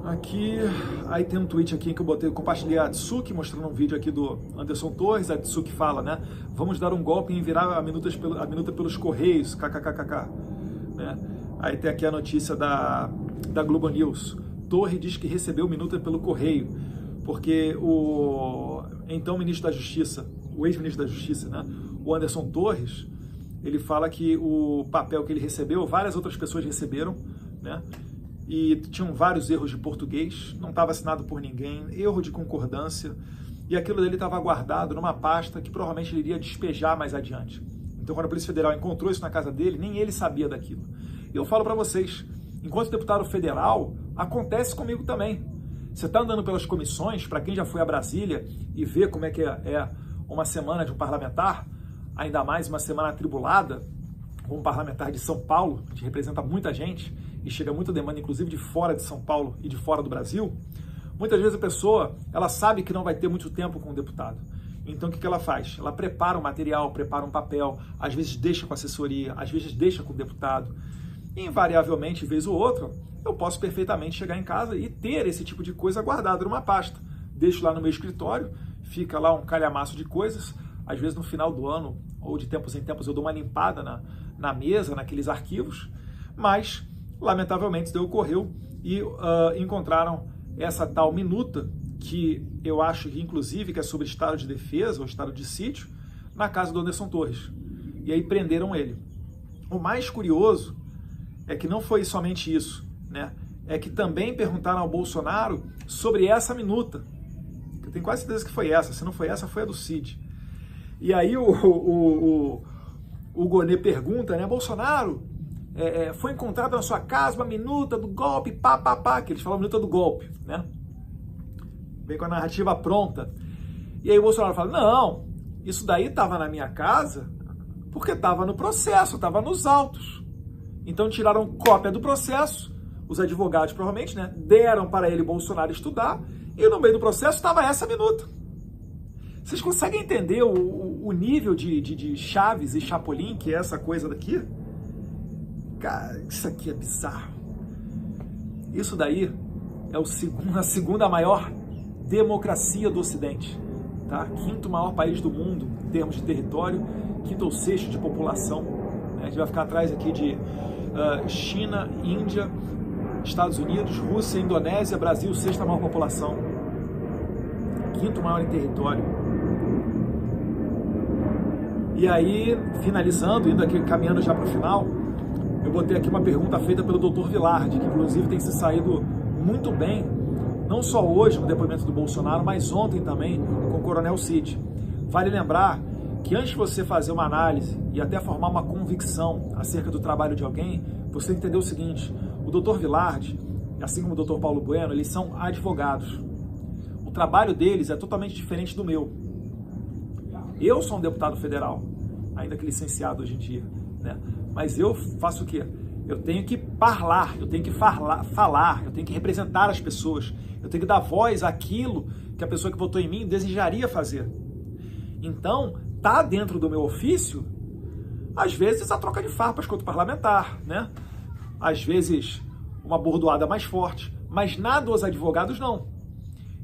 Aqui, aí tem um tweet aqui que eu compartilhei a Tsuki, mostrando um vídeo aqui do Anderson Torres. A Tsuki fala, né? Vamos dar um golpe em virar a minuta pelos Correios, kkkk, né? Aí tem aqui a notícia da Globo News. Torre diz que recebeu minuta pelo correio, porque o então ministro da Justiça, o ex-ministro da Justiça, né? O Anderson Torres, ele fala que o papel que ele recebeu, várias outras pessoas receberam, né? E tinham vários erros de português, não estava assinado por ninguém, erro de concordância, e aquilo dele estava guardado numa pasta que provavelmente ele iria despejar mais adiante. Então, quando a Polícia Federal encontrou isso na casa dele, nem ele sabia daquilo. E eu falo para vocês, enquanto deputado federal, acontece comigo também. Você está andando pelas comissões, para quem já foi a Brasília e vê como é que é uma semana de um parlamentar, ainda mais uma semana atribulada, com um parlamentar de São Paulo, que representa muita gente, e chega muita demanda, inclusive de fora de São Paulo e de fora do Brasil, Muitas vezes a pessoa, ela sabe que não vai ter muito tempo com o deputado. Então o que ela faz? Ela prepara um material, prepara um papel, às vezes deixa com a assessoria, às vezes deixa com o deputado. E, invariavelmente, vez ou outra, eu posso perfeitamente chegar em casa e ter esse tipo de coisa guardada numa pasta. Deixo lá no meu escritório, fica lá um calhamaço de coisas. Às vezes no final do ano, ou de tempos em tempos, eu dou uma limpada na mesa, naqueles arquivos. Mas, lamentavelmente, isso ocorreu e encontraram essa tal minuta, que eu acho que, inclusive, que é sobre estado de defesa ou estado de sítio, na casa do Anderson Torres. E aí prenderam ele. O mais curioso é que não foi somente isso, né? É que também perguntaram ao Bolsonaro sobre essa minuta. Eu tenho quase certeza que foi essa. Se não foi essa, foi a do Cid. E aí o Gonê pergunta, né? Bolsonaro, foi encontrada na sua casa uma minuta do golpe, pá, que eles falam minuta do golpe, né? Vem com a narrativa pronta. E aí o Bolsonaro fala, não, isso daí estava na minha casa porque estava no processo, estava nos autos. Então tiraram cópia do processo, os advogados provavelmente, né, deram para ele, Bolsonaro, estudar, e no meio do processo estava essa minuta. Vocês conseguem entender o nível de Chaves e Chapolin, que é essa coisa daqui? Cara, isso aqui é bizarro. Isso daí é a segunda maior democracia do Ocidente, tá? Quinto maior país do mundo em termos de território, quinto ou sexto de população, né? A gente vai ficar atrás aqui de China, Índia, Estados Unidos, Rússia, Indonésia, Brasil, sexta maior população, quinto maior em território. E aí, finalizando, indo aqui, caminhando já para o final, eu botei aqui uma pergunta feita pelo Dr. Vilardi, que inclusive tem se saído muito bem, não só hoje no depoimento do Bolsonaro, mas ontem também com o Coronel Cid. Vale lembrar que antes de você fazer uma análise e até formar uma convicção acerca do trabalho de alguém, você tem que entender o seguinte: o Dr. Vilardi, assim como o Dr. Paulo Bueno, eles são advogados. O trabalho deles é totalmente diferente do meu. Eu sou um deputado federal, ainda que licenciado hoje em dia, né? Mas eu faço o quê? Eu tenho que falar, eu tenho que falar, eu tenho que representar as pessoas, eu tenho que dar voz àquilo que a pessoa que votou em mim desejaria fazer. Então, tá dentro do meu ofício, às vezes, a troca de farpas contra o parlamentar, né? Às vezes, uma bordoada mais forte, mas nada os advogados não.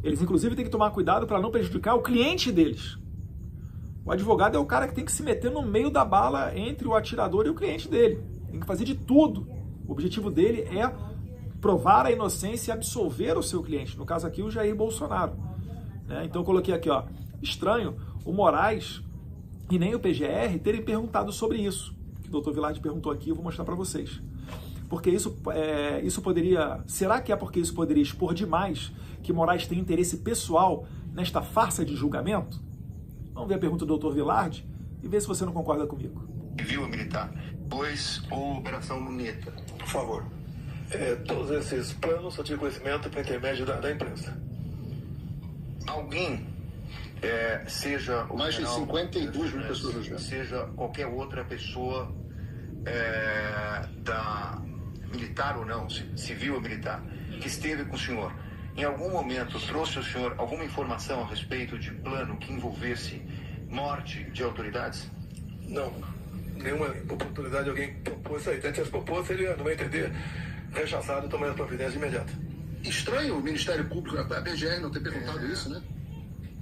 Eles, inclusive, têm que tomar cuidado para não prejudicar o cliente deles. O advogado é o cara que tem que se meter no meio da bala entre o atirador e o cliente dele. Tem que fazer de tudo. O objetivo dele é provar a inocência e absolver o seu cliente. No caso aqui, o Jair Bolsonaro, né? Então eu coloquei aqui, ó, estranho o Moraes e nem o PGR terem perguntado sobre isso. Que o Dr. Vilardi perguntou aqui, eu vou mostrar para vocês. Porque isso poderia... Será que é porque isso poderia expor demais que Moraes tem interesse pessoal nesta farsa de julgamento? Vamos ver a pergunta do Dr. Vilardi e ver se você não concorda comigo. Civil militar, pois ou Operação Luneta? Por favor. Todos esses planos eu tive conhecimento por intermédio da imprensa. Alguém, seja o mais de general, 52 mil pessoas no Japão, seja qualquer outra pessoa da militar ou não, civil ou militar, que esteve com o senhor, em algum momento trouxe ao senhor alguma informação a respeito de plano que envolvesse morte de autoridades? Não. Nenhuma oportunidade alguém propôs isso aí. Se propôs, seria, no meu entender, rechaçado, tomando providência imediata. Estranho o Ministério Público, a PGR não ter perguntado isso, né?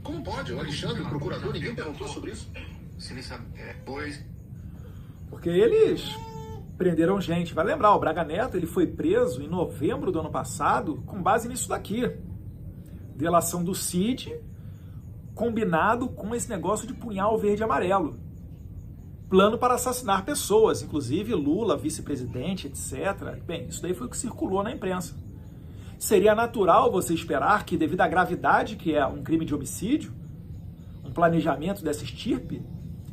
Como pode? O Alexandre, o procurador, ninguém perguntou sobre isso? Pois... Porque eles prenderam gente. Vai lembrar, o Braga Neto ele foi preso em novembro do ano passado com base nisso daqui. Delação do Cid combinado com esse negócio de punhal verde e amarelo. Plano para assassinar pessoas, inclusive Lula, vice-presidente, etc. Bem, isso daí foi o que circulou na imprensa. Seria natural você esperar que, devido à gravidade que é um crime de homicídio, um planejamento dessa estirpe,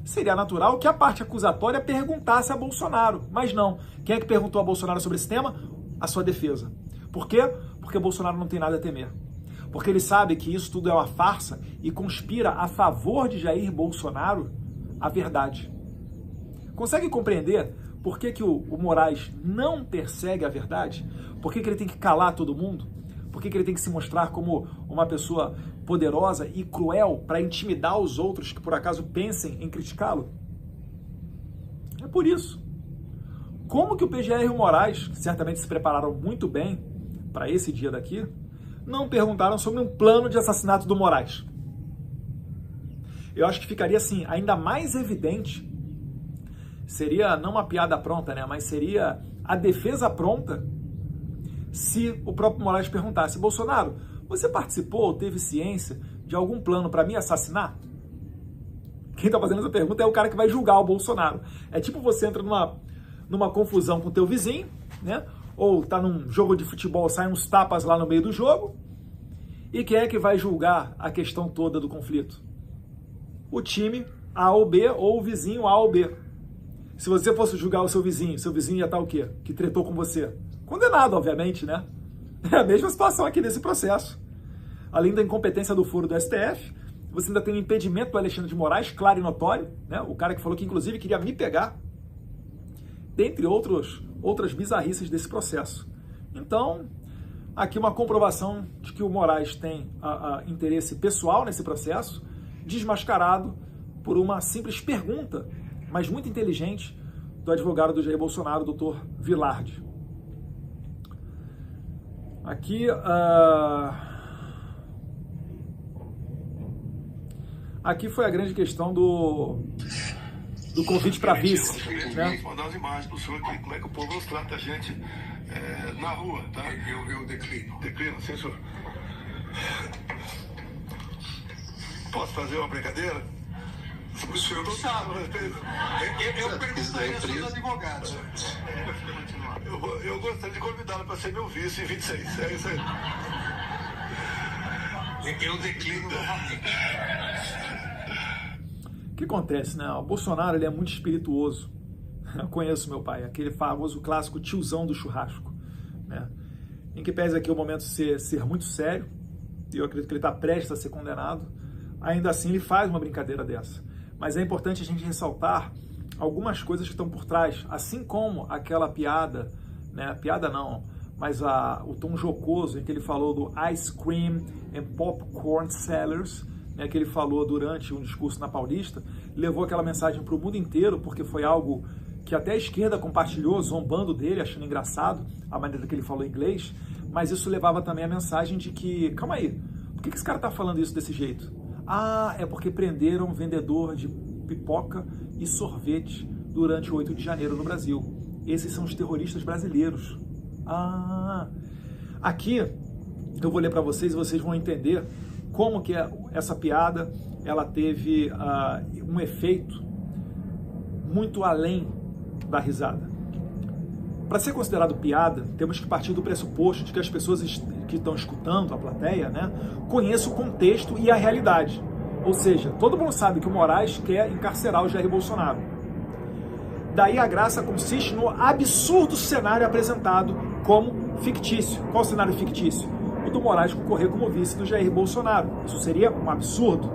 seria natural que a parte acusatória perguntasse a Bolsonaro. Mas não. Quem é que perguntou a Bolsonaro sobre esse tema? A sua defesa. Por quê? Porque Bolsonaro não tem nada a temer. Porque ele sabe que isso tudo é uma farsa e conspira a favor de Jair Bolsonaro a verdade. Consegue compreender por que o Moraes não persegue a verdade? Por que ele tem que calar todo mundo? Por que ele tem que se mostrar como uma pessoa poderosa e cruel para intimidar os outros que por acaso pensem em criticá-lo? É por isso. Como que o PGR e o Moraes, que certamente se prepararam muito bem para esse dia daqui, não perguntaram sobre um plano de assassinato do Moraes? Eu acho que ficaria assim, ainda mais evidente, seria não uma piada pronta, né, mas seria a defesa pronta se o próprio Moraes perguntasse: Bolsonaro, você participou ou teve ciência de algum plano para me assassinar? Quem está fazendo essa pergunta é o cara que vai julgar o Bolsonaro. É tipo você entra numa confusão com o teu vizinho, né? Ou tá num jogo de futebol, saem uns tapas lá no meio do jogo, e quem é que vai julgar a questão toda do conflito? O time A ou B, ou o vizinho A ou B. Se você fosse julgar o seu vizinho ia estar o quê? Que tretou com você? Condenado, obviamente, né? É a mesma situação aqui nesse processo. Além da incompetência do foro do STF, você ainda tem o impedimento do Alexandre de Moraes, claro e notório, né? O cara que falou que inclusive queria me pegar, dentre outras bizarrices desse processo. Então, aqui uma comprovação de que o Moraes tem interesse pessoal nesse processo, desmascarado por uma simples pergunta, mas muito inteligente, do advogado do Jair Bolsonaro, doutor Vilardi. Aqui, aqui foi a grande questão do convite para vice. Né? Vou mandar as imagens para o senhor aqui, como é que o povo nos trata a gente na rua, tá? Eu declino. Declino, sim, senhor. Posso fazer uma brincadeira? O senhor não sabe. Eu perguntaria aos advogados. Eu gostaria de convidá-lo para ser meu vice em 26. É isso aí. Eu declino novamente. O que acontece, né? O Bolsonaro, ele é muito espirituoso. Eu conheço meu pai, aquele famoso clássico tiozão do churrasco, né? Em que pese aqui o momento ser muito sério, e eu acredito que ele está prestes a ser condenado, ainda assim ele faz uma brincadeira dessa. Mas é importante a gente ressaltar algumas coisas que estão por trás, assim como aquela piada, né? Piada não, mas o tom jocoso em que ele falou do Ice Cream and Popcorn Sellers, né, que ele falou durante um discurso na Paulista, levou aquela mensagem para o mundo inteiro, porque foi algo que até a esquerda compartilhou, zombando dele, achando engraçado a maneira que ele falou inglês, mas isso levava também a mensagem de que, calma aí, por que esse cara está falando isso desse jeito? Ah, é porque prenderam um vendedor de pipoca e sorvete durante o 8 de janeiro no Brasil. Esses são os terroristas brasileiros. Ah, aqui eu vou ler para vocês e vocês vão entender como que essa piada ela teve um efeito muito além da risada. Para ser considerado piada, temos que partir do pressuposto de que as pessoas que estão escutando, a plateia, né, conheçam o contexto e a realidade. Ou seja, todo mundo sabe que o Moraes quer encarcerar o Jair Bolsonaro. Daí a graça consiste no absurdo cenário apresentado como fictício. Qual o cenário fictício? O do Moraes concorrer como vice do Jair Bolsonaro. Isso seria um absurdo.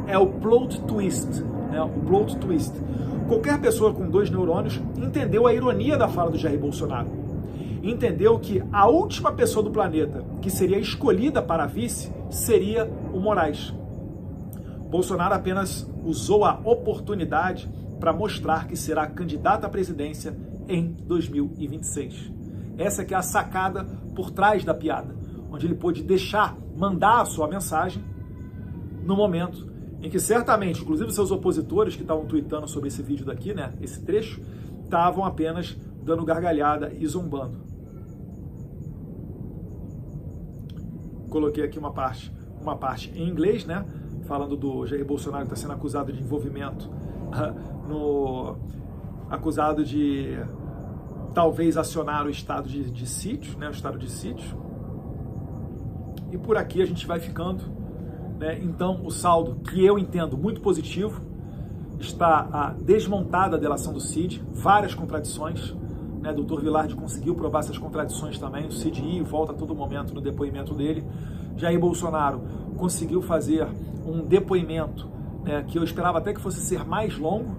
É o plot twist, né? O plot twist. Qualquer pessoa com 2 neurônios entendeu a ironia da fala do Jair Bolsonaro. Entendeu que a última pessoa do planeta que seria escolhida para vice seria o Moraes. Bolsonaro apenas usou a oportunidade para mostrar que será candidato à presidência em 2026. Essa que é a sacada por trás da piada, onde ele pôde mandar a sua mensagem no momento em que certamente, inclusive seus opositores que estavam tweetando sobre esse vídeo daqui, né, esse trecho, estavam apenas dando gargalhada e zombando. Coloquei aqui uma parte em inglês, né, falando do Jair Bolsonaro que está sendo acusado de envolvimento, acusado de talvez acionar o estado de sítio, né, o estado de sítio. E por aqui a gente vai ficando, né? Então o saldo, que eu entendo muito positivo, está desmontada a delação do Cid, várias contradições, né? O Dr. Vilardi conseguiu provar essas contradições também, o Cid ia e volta a todo momento no depoimento dele. Jair Bolsonaro conseguiu fazer um depoimento, né, que eu esperava até que fosse ser mais longo,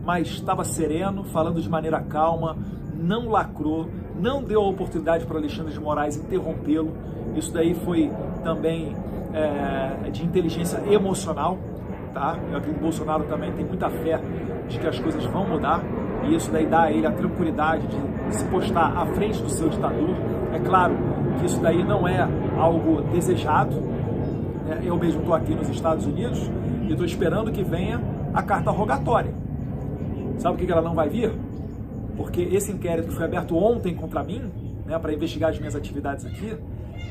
mas estava sereno, falando de maneira calma, não lacrou, não deu a oportunidade para Alexandre de Moraes interrompê-lo. Isso daí foi também de inteligência emocional, tá? Eu acredito que o Bolsonaro também tem muita fé de que as coisas vão mudar, e isso daí dá a ele a tranquilidade de se postar à frente do seu ditador. É claro que isso daí não é algo desejado, né? Eu mesmo estou aqui nos Estados Unidos e estou esperando que venha a carta rogatória. Sabe por que ela não vai vir? Porque esse inquérito que foi aberto ontem contra mim, né, para investigar as minhas atividades aqui,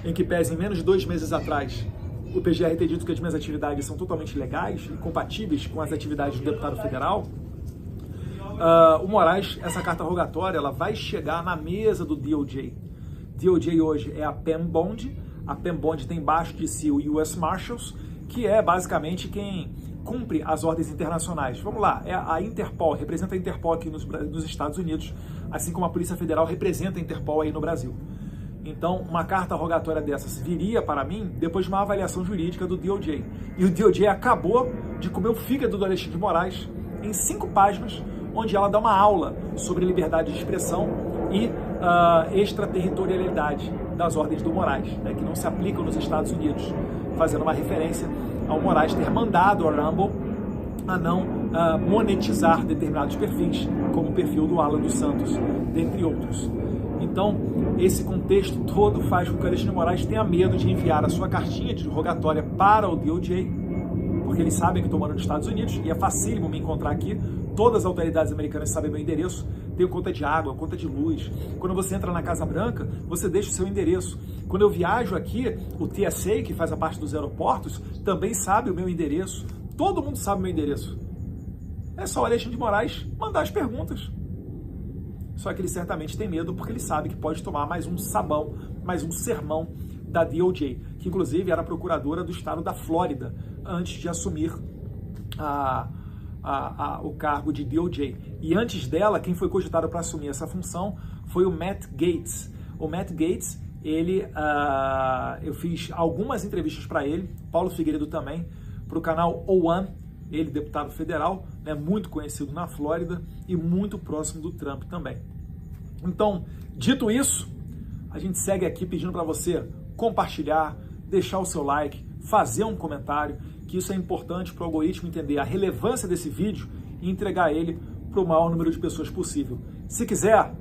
em que pese em menos de 2 meses atrás o PGR ter dito que as minhas atividades são totalmente legais e compatíveis com as atividades do deputado federal, o Moraes, essa carta rogatória, ela vai chegar na mesa do DOJ. DOJ hoje é a Pam Bondi. A Pam Bondi tem embaixo de si o US Marshals, que é basicamente quem cumpre as ordens internacionais. Vamos lá, é a Interpol, representa a Interpol aqui nos Estados Unidos, assim como a Polícia Federal representa a Interpol aí no Brasil. Então, uma carta rogatória dessas viria para mim depois de uma avaliação jurídica do DOJ. E o DOJ acabou de comer o fígado do Alexandre de Moraes em 5 páginas, onde ela dá uma aula sobre liberdade de expressão e extraterritorialidade das ordens do Moraes, né, que não se aplicam nos Estados Unidos, fazendo uma referência ao Moraes ter mandado a Rumble a não monetizar determinados perfis, como o perfil do Alan dos Santos, dentre outros. Então, esse contexto todo faz com que o Alexandre de Moraes tenha medo de enviar a sua cartinha de rogatória para o DOJ, porque eles sabem que estou morando nos Estados Unidos e é facílimo me encontrar aqui. Todas as autoridades americanas sabem meu endereço. Tenho conta de água, conta de luz. Quando você entra na Casa Branca, você deixa o seu endereço. Quando eu viajo aqui, o TSA, que faz a parte dos aeroportos, também sabe o meu endereço. Todo mundo sabe o meu endereço. É só o Alexandre de Moraes mandar as perguntas. Só que ele certamente tem medo porque ele sabe que pode tomar mais um sabão, mais um sermão da DOJ, que inclusive era a procuradora do estado da Flórida antes de assumir o cargo de DOJ. E antes dela, quem foi cogitado para assumir essa função foi o Matt Gaetz. O Matt Gaetz, eu fiz algumas entrevistas para ele, Paulo Figueiredo também, para o canal O1, ele deputado federal, né, muito conhecido na Flórida e muito próximo do Trump também. Então, dito isso, a gente segue aqui pedindo para você compartilhar, deixar o seu like, fazer um comentário, que isso é importante para o algoritmo entender a relevância desse vídeo e entregar ele para o maior número de pessoas possível. Se quiser,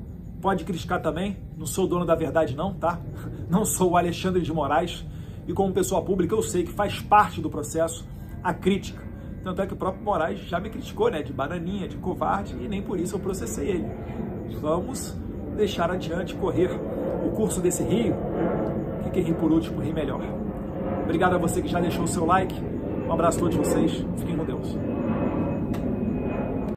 pode criticar também, não sou dono da verdade não, tá? Não sou o Alexandre de Moraes e como pessoa pública eu sei que faz parte do processo a crítica. Tanto é que o próprio Moraes já me criticou, né, de bananinha, de covarde, e nem por isso eu processei ele. Vamos deixar adiante correr o curso desse rio, que quem ri por último ri melhor. Obrigado a você que já deixou o seu like, um abraço a todos vocês, fiquem com Deus.